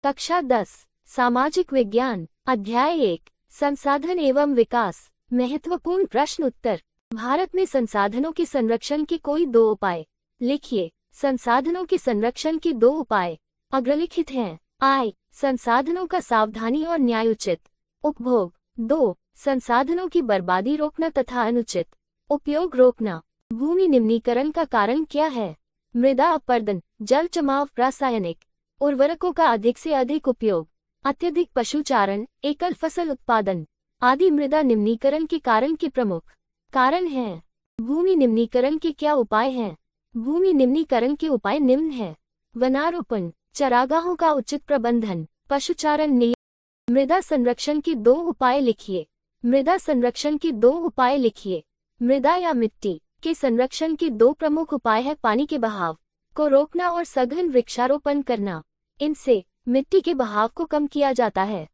कक्षा 10 सामाजिक विज्ञान अध्याय 1 संसाधन एवं विकास। महत्वपूर्ण प्रश्न उत्तर। भारत में संसाधनों के संरक्षण के कोई 2 उपाय लिखिए। संसाधनों के संरक्षण के 2 उपाय अग्रलिखित हैं। I. संसाधनों का सावधानी और न्यायोचित उपभोग। 2. संसाधनों की बर्बादी रोकना तथा अनुचित उपयोग रोकना। भूमि निम्नीकरण का कारण क्या है? मृदा अपरदन, जल जमाव, रासायनिक उर्वरकों का अधिक से अधिक उपयोग, अत्यधिक पशुचारण, एकल फसल उत्पादन आदि मृदा निम्नीकरण के कारण के प्रमुख कारण हैं। भूमि निम्नीकरण के क्या उपाय हैं? भूमि निम्नीकरण के उपाय निम्न हैं। वनारोपण, चरागाहों का उचित प्रबंधन, पशुचारण नियम। मृदा संरक्षण के 2 उपाय लिखिए। मृदा संरक्षण के 2 उपाय लिखिए। मृदा या मिट्टी के संरक्षण के 2 प्रमुख उपाय है पानी के बहाव को रोकना और सघन वृक्षारोपण करना। इनसे मिट्टी के बहाव को कम किया जाता है।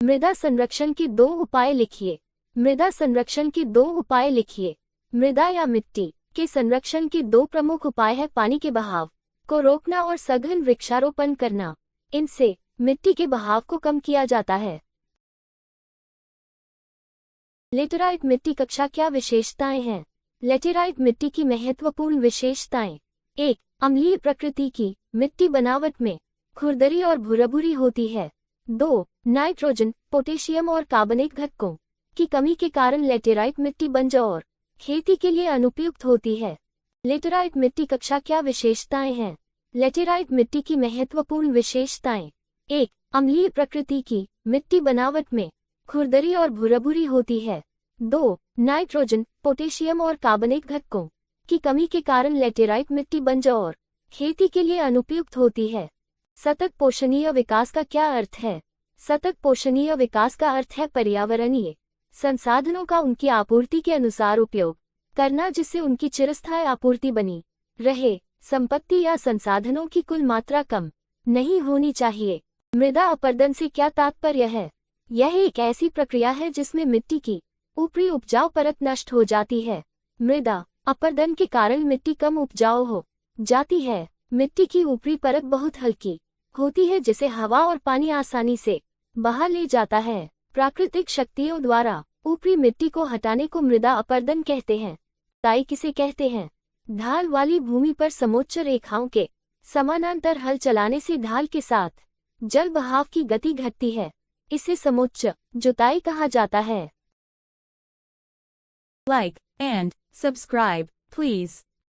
मृदा संरक्षण के 2 उपाय लिखिए। मृदा संरक्षण के 2 उपाय लिखिए। मृदा या मिट्टी के संरक्षण के 2 प्रमुख उपाय है पानी के बहाव को रोकना और सघन वृक्षारोपण करना। इनसे मिट्टी के बहाव को कम किया जाता है। लेटेराइट मिट्टी कक्षा क्या विशेषताएं हैं? लेटेराइट मिट्टी की महत्वपूर्ण विशेषताएं। 1. अम्लीय प्रकृति की मिट्टी बनावट में खुरदरी और भुरभुरी होती है। 2. नाइट्रोजन, पोटेशियम और कार्बनिक घटकों की कमी के कारण लेटेराइट मिट्टी बंजर और खेती के लिए अनुपयुक्त होती है। लेटेराइट मिट्टी कक्षा क्या विशेषताएं हैं? लेटेराइट मिट्टी की महत्वपूर्ण विशेषताएं। 1. अम्लीय प्रकृति की मिट्टी बनावट में खुरदरी और भुरभुरी होती है। 2. नाइट्रोजन, पोटेशियम और कार्बनिक घटकों की कमी के कारण लेटेराइट मिट्टी बंजर और खेती के लिए अनुपयुक्त होती है। सतत पोषणीय विकास का क्या अर्थ है? सतत पोषणीय विकास का अर्थ है पर्यावरणीय संसाधनों का उनकी आपूर्ति के अनुसार उपयोग करना, जिससे उनकी चिरस्थायी आपूर्ति बनी रहे। संपत्ति या संसाधनों की कुल मात्रा कम नहीं होनी चाहिए। मृदा अपरदन से क्या तात्पर्य है? यह एक ऐसी प्रक्रिया है जिसमें मिट्टी की ऊपरी उपजाऊ परत नष्ट हो जाती है। मृदा अपरदन के कारण मिट्टी कम उपजाऊ हो जाती है। मिट्टी की ऊपरी परत बहुत हल्की होती है, जिसे हवा और पानी आसानी से बाहर ले जाता है। प्राकृतिक शक्तियों द्वारा ऊपरी मिट्टी को हटाने को मृदा अपरदन कहते हैं। ताई किसे कहते हैं? ढाल वाली भूमि पर समोच्च रेखाओं के समानांतर हल चलाने से ढाल के साथ जल बहाव की गति घटती है। इसे समोच्च जुताई कहा जाता है। Like and subscribe, please.